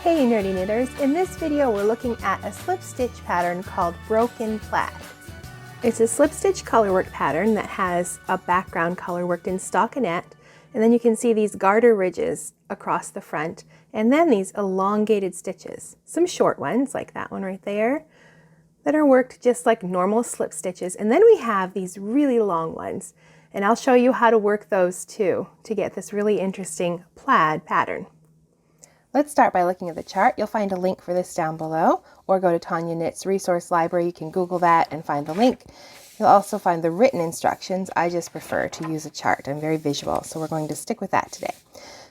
Hey nerdy knitters, in this video we're looking at a slip stitch pattern called Broken Plaid. It's a slip stitch colorwork pattern that has a background color worked in stockinette, and then you can see these garter ridges across the front, and then these elongated stitches, some short ones like that one right there, that are worked just like normal slip stitches, and then we have these really long ones, and I'll show you how to work those too to get this really interesting plaid pattern. Let's start by looking at the chart. You'll find a link for this down below, or go to Tanya Knits Resource Library. You can Google that and find the link. You'll also find the written instructions. I just prefer to use a chart. I'm very visual, so we're going to stick with that today.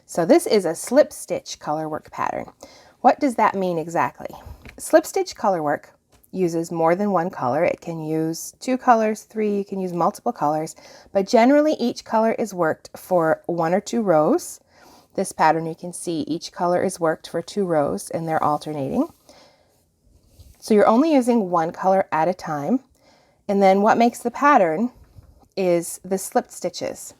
So this is a slip stitch colorwork pattern. What does that mean exactly? Slip stitch colorwork uses more than one color. It can use 2 colors, 3, you can use multiple colors, but generally each color is worked for 1 or 2 rows. This pattern, you can see each color is worked for 2 rows and they're alternating. So you're only using 1 color at a time. And then what makes the pattern is the slipped stitches.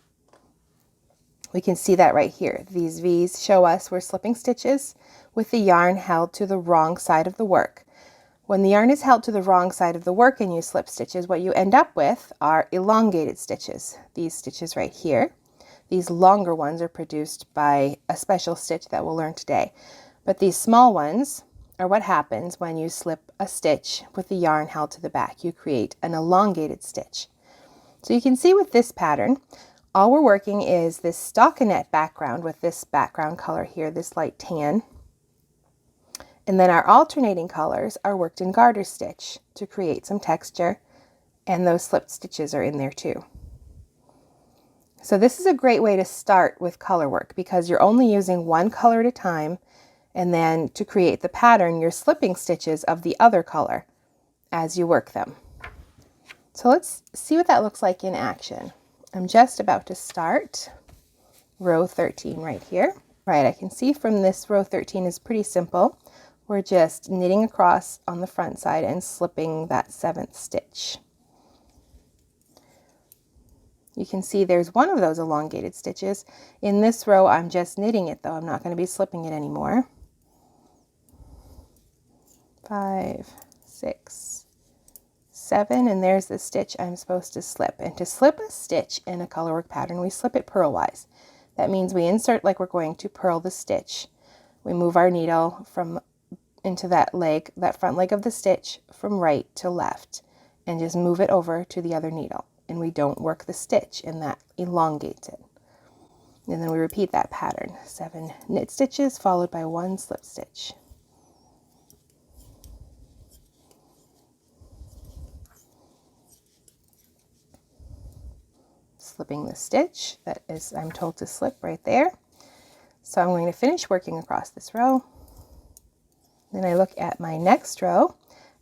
We can see that right here. These V's show us we're slipping stitches with the yarn held to the wrong side of the work. When the yarn is held to the wrong side of the work and you slip stitches, what you end up with are elongated stitches. These stitches right here. These longer ones are produced by a special stitch that we'll learn today. But these small ones are what happens when you slip a stitch with the yarn held to the back. You create an elongated stitch. So you can see with this pattern, all we're working is this stockinette background with this background color here, this light tan. And then our alternating colors are worked in garter stitch to create some texture, and those slipped stitches are in there too. So this is a great way to start with color work because you're only using 1 color at a time, and then to create the pattern you're slipping stitches of the other color as you work them. So let's see what that looks like in action. I'm just about to start row 13 right here. Right, I can see from this row 13 is pretty simple. We're just knitting across on the front side and slipping that 7th stitch. You can see there's one of those elongated stitches. In this row, I'm just knitting it though. I'm not going to be slipping it anymore. 5, 6, 7, and there's the stitch I'm supposed to slip. And to slip a stitch in a colorwork pattern, we slip it purlwise. That means we insert like we're going to purl the stitch. We move our needle from into that leg, that front leg of the stitch, from right to left, and just move it over to the other needle. And we don't work the stitch, and that elongates it. And then we repeat that pattern. 7 knit stitches followed by 1 slip stitch. Slipping the stitch that is, I'm told to slip right there. So I'm going to finish working across this row. Then I look at my next row,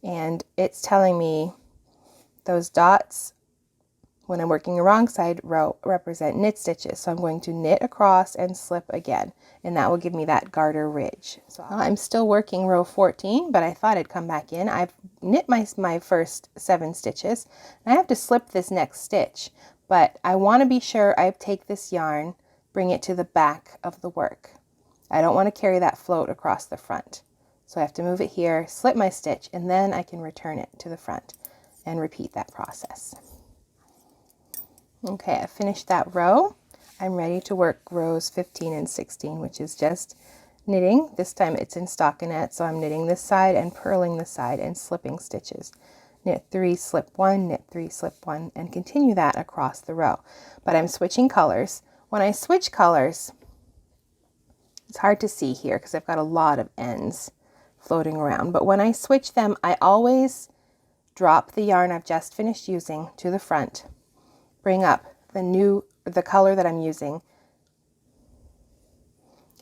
and it's telling me those dots when I'm working the wrong side row represent knit stitches. So I'm going to knit across and slip again, and that will give me that garter ridge. So I'm still working row 14, but I thought I'd come back in. I've knit my first 7 stitches, and I have to slip this next stitch, but I want to be sure I take this yarn, bring it to the back of the work. I don't want to carry that float across the front. So I have to move it here, slip my stitch, and then I can return it to the front and repeat that process. Okay, I finished that row. I'm ready to work rows 15 and 16, which is just knitting. This time it's in stockinette, so I'm knitting this side and purling the side and slipping stitches. Knit 3, slip 1, knit 3, slip 1, and continue that across the row. But I'm switching colors. When I switch colors, it's hard to see here because I've got a lot of ends floating around. But when I switch them, I always drop the yarn I've just finished using to the front. Bring up the color that I'm using,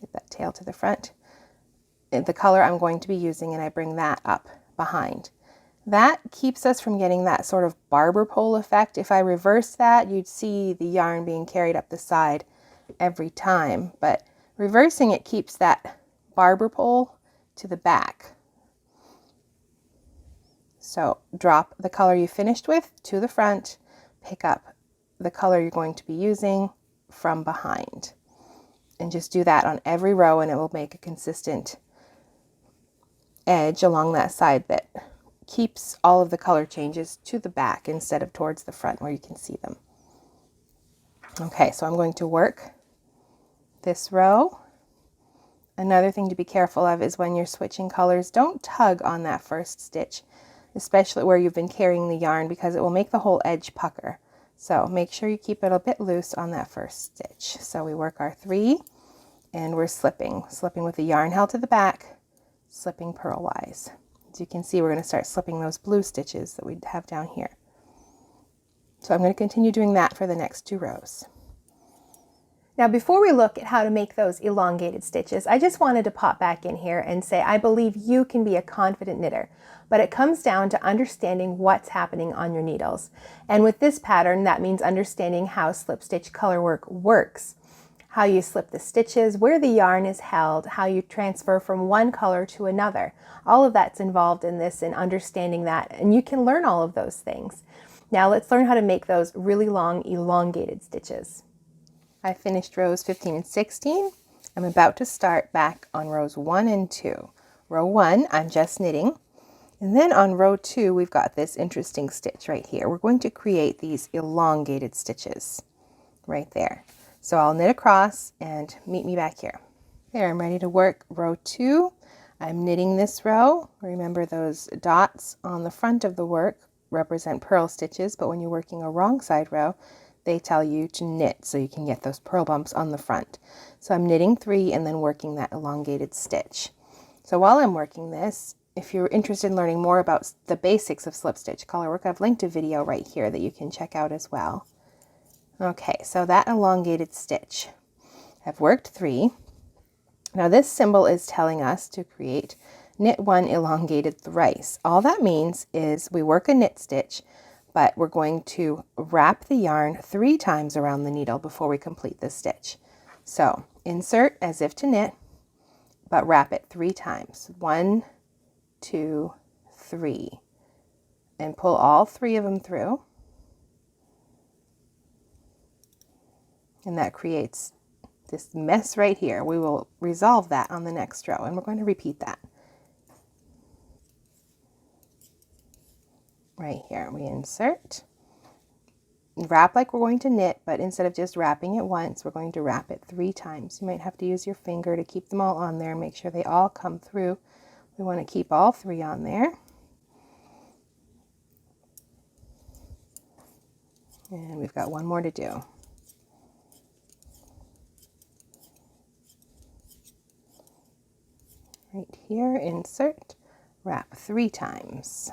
get that tail to the front, the color I'm going to be using, and I bring that up behind. That keeps us from getting that sort of barber pole effect. If I reverse that, you'd see the yarn being carried up the side every time, but reversing it keeps that barber pole to the back. So drop the color you finished with to the front, pick up the color you're going to be using from behind, and just do that on every row, and it will make a consistent edge along that side that keeps all of the color changes to the back instead of towards the front where you can see them. Okay, so I'm going to work this row. Another thing to be careful of is when you're switching colors, don't tug on that first stitch, especially where you've been carrying the yarn, because it will make the whole edge pucker. So make sure you keep it a bit loose on that first stitch. So we work our 3 and we're slipping with the yarn held to the back, slipping purlwise. As you can see, we're going to start slipping those blue stitches that we have down here. So I'm going to continue doing that for the next 2 rows. Now, before we look at how to make those elongated stitches, I just wanted to pop back in here and say I believe you can be a confident knitter, but it comes down to understanding what's happening on your needles. And with this pattern, that means understanding how slip stitch colorwork works, how you slip the stitches, where the yarn is held, how you transfer from one color to another. All of that's involved in this and understanding that, and you can learn all of those things. Now let's learn how to make those really long elongated stitches. I finished rows 15 and 16. I'm about to start back on rows 1 and 2. Row 1, I'm just knitting. And then on row 2, we've got this interesting stitch right here. We're going to create these elongated stitches right there. So I'll knit across and meet me back here. There, I'm ready to work row 2. I'm knitting this row. Remember, those dots on the front of the work represent purl stitches, but when you're working a wrong side row, they tell you to knit so you can get those purl bumps on the front. So I'm knitting 3 and then working that elongated stitch. So while I'm working this, if you're interested in learning more about the basics of slip stitch colorwork, I've linked a video right here that you can check out as well. Okay, so that elongated stitch, I've worked 3. Now this symbol is telling us to create knit 1 elongated thrice. All that means is we work a knit stitch, but we're going to wrap the yarn 3 times around the needle before we complete the stitch. So insert as if to knit, but wrap it 3 times. 1, 2, 3. And pull all 3 of them through. And that creates this mess right here. We will resolve that on the next row, and we're going to repeat that. Right here, we insert, wrap like we're going to knit, but instead of just wrapping it once, we're going to wrap it 3 times. You might have to use your finger to keep them all on there, make sure they all come through. We want to keep all 3 on there. And we've got 1 more to do. Right here, insert, wrap 3 times.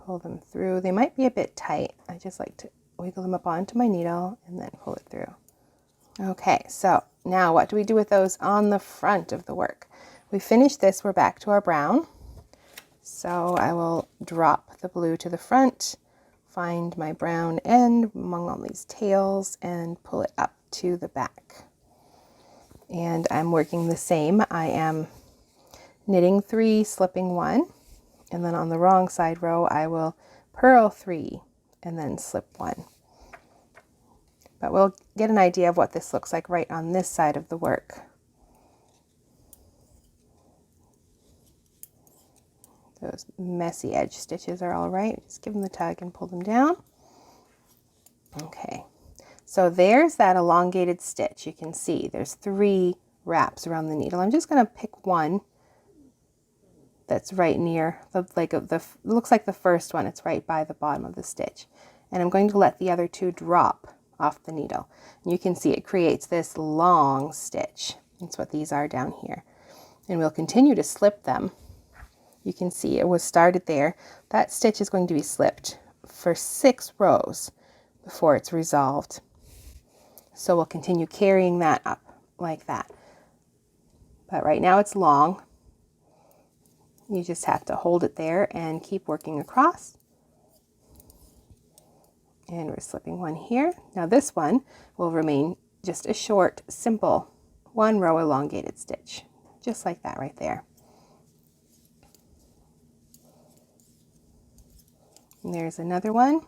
Pull them through. They might be a bit tight. I just like to wiggle them up onto my needle and then pull it through. Okay, so now what do we do with those on the front of the work? We finished this, we're back to our brown. So I will drop the blue to the front, find my brown end among all these tails and pull it up to the back. And I'm working the same. I am knitting 3, slipping 1. And then on the wrong side row, I will purl 3 and then slip 1. But we'll get an idea of what this looks like right on this side of the work. Those messy edge stitches are all right. Just give them the tug and pull them down. Okay, so there's that elongated stitch. You can see there's 3 wraps around the needle. I'm just going to pick one that's right near looks like the first one. It's right by the bottom of the stitch, and I'm going to let the other 2 drop off the needle. And you can see it creates this long stitch. That's what these are down here, and we'll continue to slip them. You can see it was started there. That stitch is going to be slipped for 6 rows before it's resolved, so we'll continue carrying that up like that. But right now it's long. You just have to hold it there and keep working across. And we're slipping 1 here. Now this one will remain just a short, simple 1 row elongated stitch, just like that right there. And there's another one.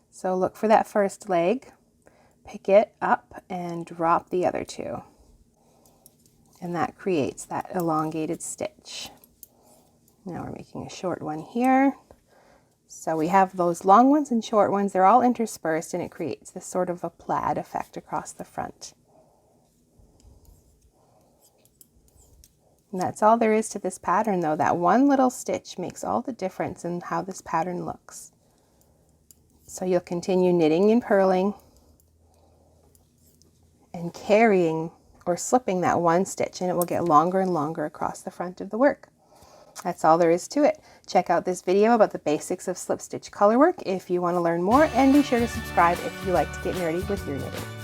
So look for that first leg, pick it up and drop the other 2. And that creates that elongated stitch. Now we're making a short one here. So we have those long ones and short ones, they're all interspersed, and it creates this sort of a plaid effect across the front. And that's all there is to this pattern though. That one little stitch makes all the difference in how this pattern looks. So you'll continue knitting and purling and carrying or slipping that one stitch, and it will get longer and longer across the front of the work. That's all there is to it. Check out this video about the basics of slip stitch color work if you want to learn more, and be sure to subscribe if you like to get nerdy with your knitting.